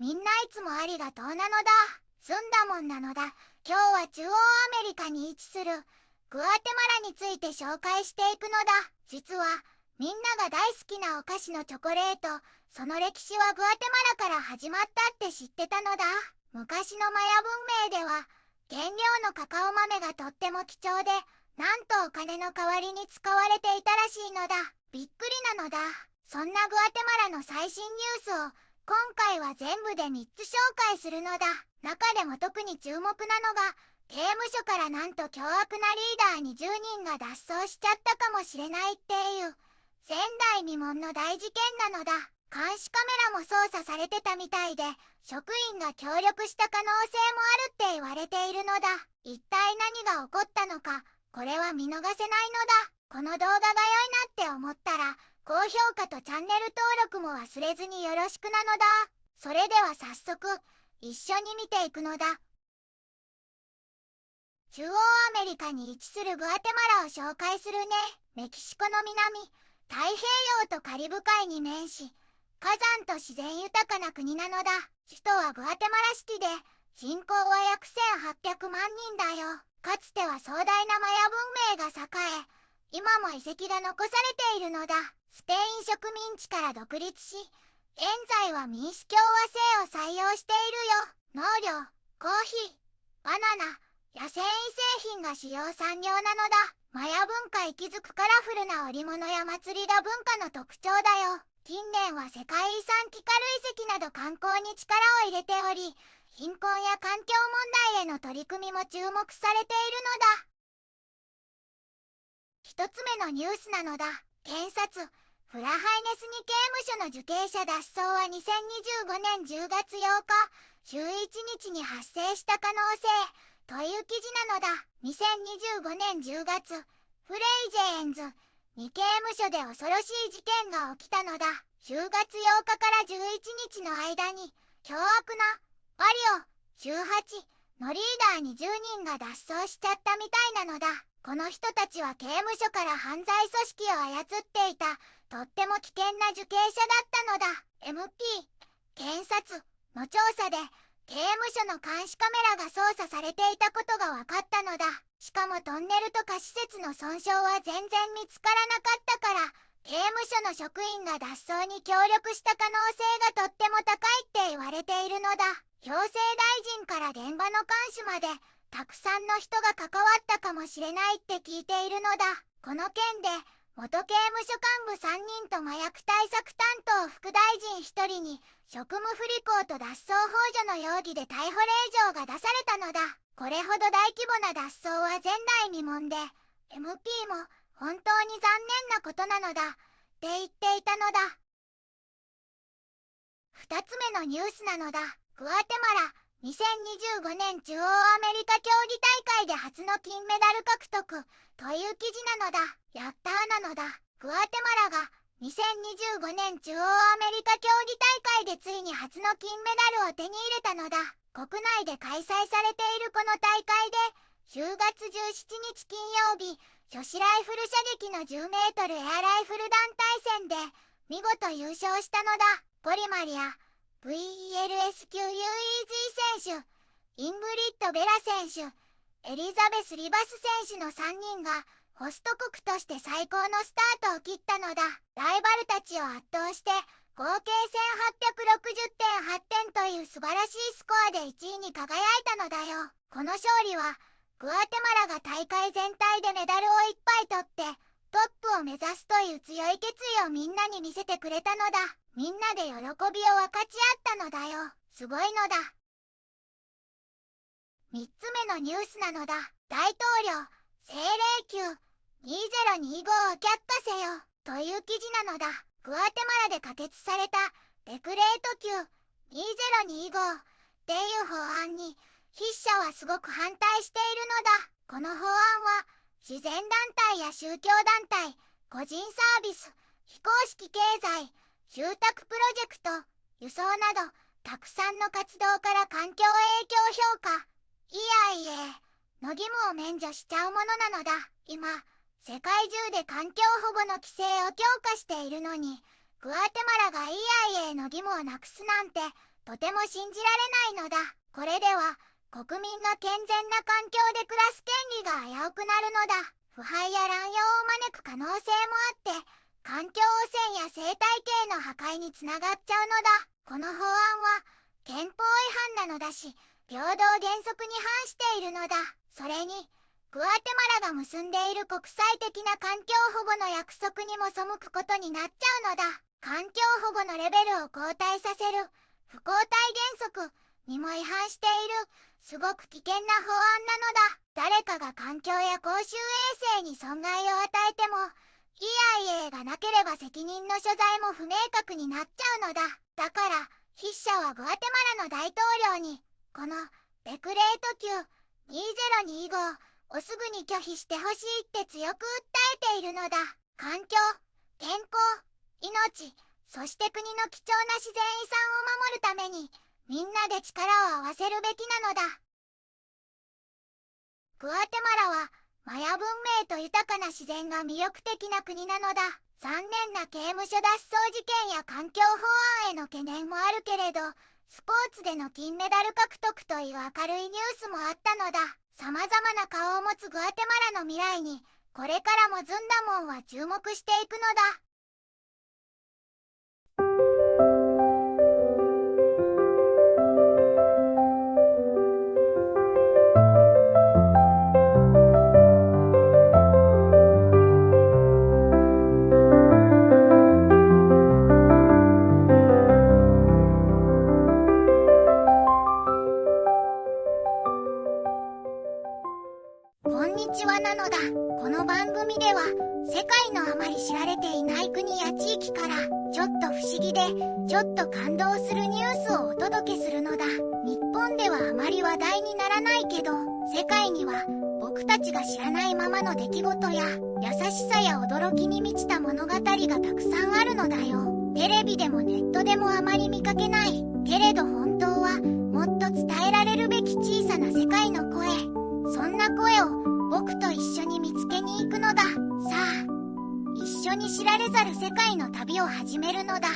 みんないつもありがとうなのだ。済んだもんなのだ。今日は中央アメリカに位置するグアテマラについて紹介していくのだ。実はみんなが大好きなお菓子のチョコレート、その歴史はグアテマラから始まったって知ってたのだ。昔のマヤ文明では原料のカカオ豆がとっても貴重で、なんとお金の代わりに使われていたらしいのだ。びっくりなのだ。そんなグアテマラの最新ニュースを今回は全部で3つ紹介するのだ。中でも特に注目なのが、刑務所からなんと凶悪なリーダー20人が脱走しちゃったかもしれないっていう前代未聞の大事件なのだ。監視カメラも操作されてたみたいで、職員が協力した可能性もあるって言われているのだ。一体何が起こったのか、これは見逃せないのだ。この動画が良いなって思ったら、高評価とチャンネル登録も忘れずによろしくなのだ。それでは早速、一緒に見ていくのだ。中央アメリカに位置するグアテマラを紹介するね。メキシコの南、太平洋とカリブ海に面し、火山と自然豊かな国なのだ。首都はグアテマラシティで、人口は約1800万人だよ。かつては壮大なマヤ文明が栄え、今も遺跡が残されているのだ。スペイン植民地から独立し、現在は民主共和制を採用しているよ。農業、コーヒー、バナナ、野繊維製品が主要産業なのだ。マヤ文化息づくカラフルな織物や祭りが文化の特徴だよ。近年は世界遺産キカル遺跡など観光に力を入れており、貧困や環境問題への取り組みも注目されているのだ。一つ目のニュースなのだ。検察、フラハイネスニ刑務所の受刑者脱走は2025年10月8日、週1日に発生した可能性、という記事なのだ。2025年10月、フレイジェーンズ2刑務所で恐ろしい事件が起きたのだ。10月8日から11日の間に、凶悪なワリオ18のリーダー20人が脱走しちゃったみたいなのだ。この人たちは刑務所から犯罪組織を操っていた、とっても危険な受刑者だったのだ。MP、検察の調査で、刑務所の監視カメラが操作されていたことが分かったのだ。しかもトンネルとか施設の損傷は全然見つからなかったから、刑務所の職員が脱走に協力した可能性がとっても高いって言われているのだ。行政大臣から現場の監視まで、たくさんの人が関わったかもしれないって聞いているのだ。この件で、元刑務所幹部3人と麻薬対策担当副大臣1人に職務不履行と脱走幇助の容疑で逮捕令状が出されたのだ。これほど大規模な脱走は前代未聞で、MP も本当に残念なことなのだって言っていたのだ。2つ目のニュースなのだ。グアテマラ2025年中央アメリカ競技大会で初の金メダル獲得という記事なのだ。やったーなのだ。グアテマラが2025年中央アメリカ競技大会でついに初の金メダルを手に入れたのだ。国内で開催されているこの大会で10月17日金曜日、女子ライフル射撃の10メートルエアライフル団体戦で見事優勝したのだ。ポリマリアVLSQ ユーイージー選手、イングリッド・ベラ選手、エリザベス・リバス選手の3人がホスト国として最高のスタートを切ったのだ。ライバルたちを圧倒して合計1860.8点という素晴らしいスコアで1位に輝いたのだよ。この勝利はグアテマラが大会全体でメダルをいっぱい取ってトップを目指すという強い決意をみんなに見せてくれたのだ。みんなで喜びを分かち合ったのだよ。すごいのだ。3つ目のニュースなのだ。大統領、政令級2025を却下せよという記事なのだ。グアテマラで可決されたデクレート級2025っていう法案に筆者はすごく反対しているのだ。この法案は自然団体や宗教団体、個人サービス、非公式経済、住宅プロジェクト、輸送などたくさんの活動から環境影響評価 EIA の義務を免除しちゃうものなのだ。今世界中で環境保護の規制を強化しているのに、グアテマラが EIA の義務をなくすなんてとても信じられないのだ。これでは国民が健全な環境で暮らす権利が危うくなるのだ。腐敗や乱用を招く可能性もあって、環境汚染や生態系の破壊につながっちゃうのだ。この法案は憲法違反なのだし、平等原則に反しているのだ。それにグアテマラが結んでいる国際的な環境保護の約束にも背くことになっちゃうのだ。環境保護のレベルを後退させる不後退原則にも違反している、すごく危険な法案なのだ。誰かが環境や公衆衛生に損害を与えても EIA がなければ責任の所在も不明確になっちゃうのだ。だから筆者はグアテマラの大統領にこのデクレート級2025をすぐに拒否してほしいって強く訴えているのだ。環境、健康、命、そして国の貴重な自然遺産を守るためにみんなで力を合わせるべきなのだ。グアテマラはマヤ文明と豊かな自然が魅力的な国なのだ。残念な刑務所脱走事件や環境法案への懸念もあるけれど、スポーツでの金メダル獲得という明るいニュースもあったのだ。様々な顔を持つグアテマラの未来にこれからもずんだもんは注目していくのだ。こんにちはなのだ。この番組では世界のあまり知られていない国や地域からちょっと不思議でちょっと感動するニュースをお届けするのだ。日本ではあまり話題にならないけど、世界には僕たちが知らないままの出来事や優しさや驚きに満ちた物語がたくさんあるのだよ。テレビでもネットでもあまり見かけないけれど、本当はもっと伝えられるべき小さな世界の声、そんな声を僕と一緒に見つけに行くのだ。さあ、一緒に知られざる世界の旅を始めるのだ。